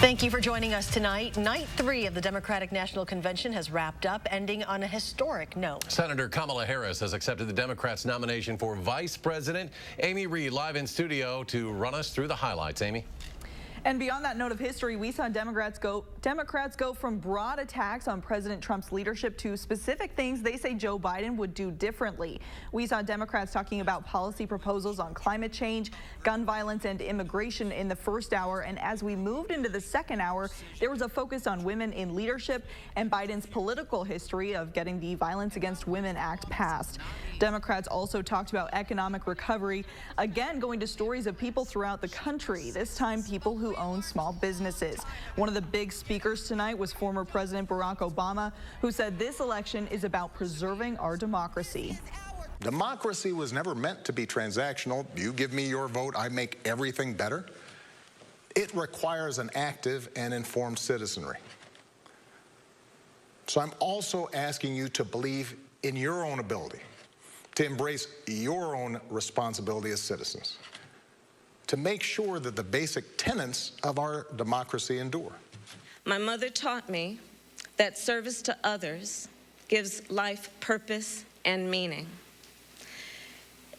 Thank you for joining us tonight. Night 3 of the Democratic National Convention has wrapped up, ending on a historic note. Senator Kamala Harris has accepted the Democrats' nomination for Vice President. Amy Reed live in studio to run us through the highlights. Amy. And beyond that note of history, we saw Democrats go from broad attacks on President Trump's leadership to specific things they say Joe Biden would do differently. We saw Democrats talking about policy proposals on climate change, gun violence, and immigration in the first hour. And as we moved into the second hour, there was a focus on women in leadership and Biden's political history of getting the Violence Against Women Act passed. Democrats also talked about economic recovery, again going to stories of people throughout the country, this time people who own small businesses. One of the big speakers tonight was former President Barack Obama, who said this election is about preserving our democracy. Democracy was never meant to be transactional. You give me your vote, I make everything better. It requires an active and informed citizenry. So I'm also asking you to believe in your own ability, to embrace your own responsibility as citizens, to make sure that the basic tenets of our democracy endure. My mother taught me that service to others gives life purpose and meaning.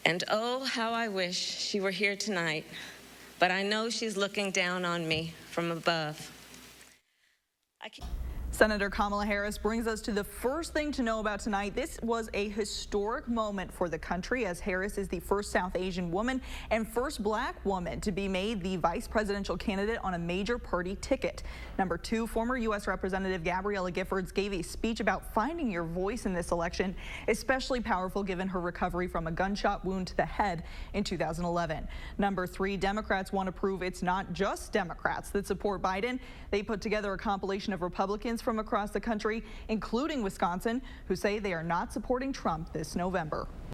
And oh, how I wish she were here tonight, but I know she's looking down on me from above. Senator Kamala Harris brings us to the first thing to know about tonight. This was a historic moment for the country, as Harris is the first South Asian woman and first black woman to be made the vice presidential candidate on a major party ticket. Number 2, former U.S. Representative Gabriela Giffords gave a speech about finding your voice in this election, especially powerful given her recovery from a gunshot wound to the head in 2011. Number 3, Democrats want to prove it's not just Democrats that support Biden. They put together a compilation of Republicans from across the country, including Wisconsin, who say they are not supporting Trump this November.